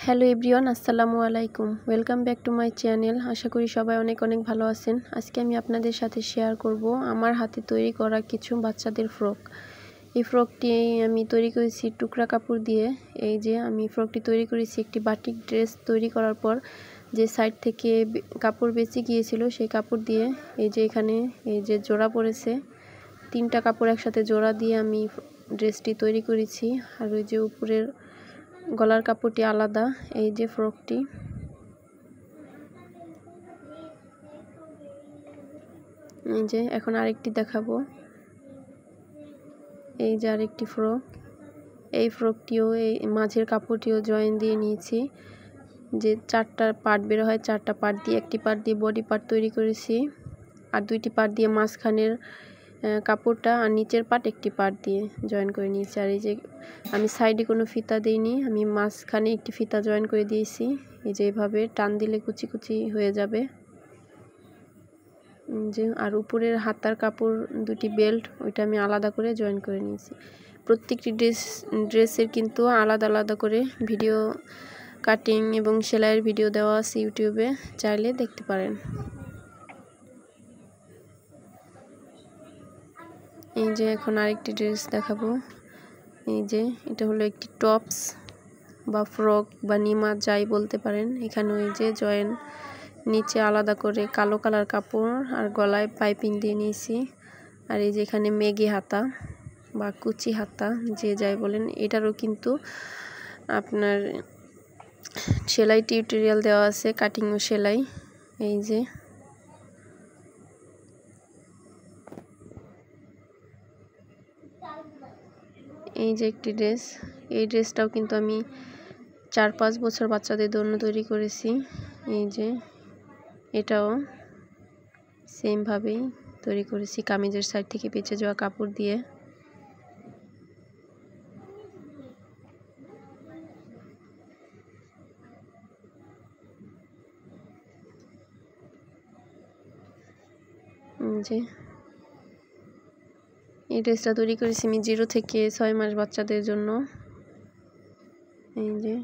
Hello everyone, আসসালামু আলাইকুম। Welcome back to my channel. আশা করি সবাই অনেক ভালো আছেন। আজকে আমি আপনাদের সাথে শেয়ার করব আমার হাতে তৈরি করা কিছু বাচ্চাদের ফ্রক। এই ফ্রকটি আমি তৈরি করেছি টুকরা কাপড় দিয়ে। এই যে আমি ফ্রকটি তৈরি করেছি একটি বাটিক ড্রেস তৈরি করার পর যে সাইড থেকে কাপড় বেঁচে গিয়েছিল সেই কাপড় দিয়ে এই যে এখানে এই যে জোড়া পড়েছে, 3টা কাপড় একসাথে জোড়া দিয়ে আমি ড্রেসটি তৈরি করেছি। আর ওই যে উপরের গলার কাপড়টি আলাদা। এই যে ফ্রকটি, এই যে এখন আরেকটি দেখাবো। এই যে আরেকটি ফ্রক। এই ফ্রকটিও এই মাঝের কাপড়টিও জয়েন দিয়ে নিয়েছি, যে 4টা পার্ট বের হয়, 4টা পার্ট দিয়ে একটি পার্ট দিয়ে বডি পার্ট তৈরি করেছি, আর 2টি পার্ট দিয়ে মাঝখানের কাপড়টা আর নিচের পার্ট একটি পার্ট দিয়ে জয়েন করে নিয়েছি। আর এই যে আমি সাইডে কোনো ফিতা দিইনি, আমি মাঝখানে একটি ফিতা জয়েন করে দিয়েছি। এই যে এইভাবে টান দিলে কুচি কুচি হয়ে যাবে। যে আর উপরের হাতার কাপড় 2টি বেল্ট, ওইটা আমি আলাদা করে জয়েন করে নিয়েছি। প্রত্যেকটি ড্রেসের কিন্তু আলাদা আলাদা করে ভিডিও কাটিং এবং সেলাইয়ের ভিডিও দেওয়া আছে ইউটিউবে, চাইলে দেখতে পারেন। এই যে এখন আরেকটি ড্রেস দেখাবো। এই যে এটা হলো একটি টপস বা ফ্রক বা নিমা যাই বলতে পারেন। এখানে ওই যে জয়েন, নিচে আলাদা করে কালো কালার কাপড় আর গলায় পাইপিং দিয়ে নিয়েছি। আর এই যে এখানে মেগি হাতা বা কুচি হাতা যে যাই বলেন, এটারও কিন্তু আপনার সেলাই টিউটোরিয়াল দেওয়া আছে, কাটিং ও সেলাই। এই যে এই যে একটি ড্রেস, এই ড্রেসটাও কিন্তু আমি 4-5 বছর বাচ্চাদের জন্য তৈরি করেছি। এই যে এটাও সেমভাবেই তৈরি করেছি, কামিজের সাইড থেকে বেঁচে যাওয়া কাপড় দিয়ে। যে এই ড্রেসটা তৈরি করেছি আমি 0 থেকে 6 মাস বাচ্চাদের জন্য। এই যে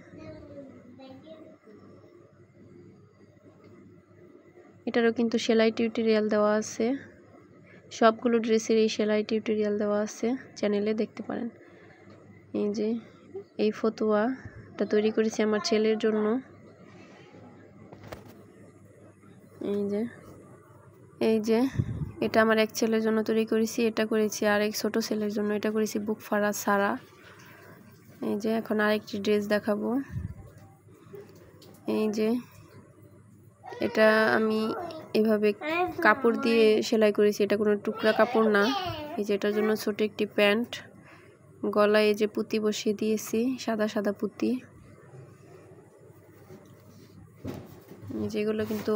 এটারও কিন্তু সেলাই টিউটোরিয়াল দেওয়া আছে, সবগুলো ড্রেসের এই সেলাই টিউটোরিয়াল দেওয়া আছে, চ্যানেলে দেখতে পারেন। এই যে এই ফতুয়াটা তৈরি করেছি আমার ছেলের জন্য। এই যে এটা আমার এক ছেলের জন্য তৈরি করেছি, এটা করেছি আর এক ছোট ছেলের জন্য, এটা করেছি বুক ফাড়া সারা। এই যে এখন আরেকটি ড্রেস দেখাবো। এই যে এটা আমি এভাবে কাপড় দিয়ে সেলাই করেছি, এটা কোনো টুকরা কাপড় না। এই যে এটার জন্য ছোট একটি প্যান্ট, গলায় এই যে পুঁতি বসিয়ে দিয়েছি, সাদা সাদা পুঁতি। যেগুলো কিন্তু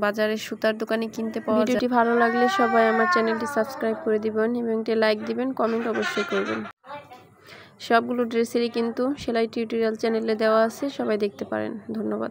বাজারে সুতার দোকানে কিনতে পাওয়া যায়। ভিডিওটি ভালো লাগলে সবাই আমার চ্যানেলটি সাবস্ক্রাইব করে দিবেন এবং একটি লাইক দিবেন, কমেন্ট অবশ্যই করবেন। সবগুলো ড্রেসেরই কিন্তু সেলাই টিউটোরিয়াল চ্যানেলে দেওয়া আছে, সবাই দেখতে পারেন। ধন্যবাদ।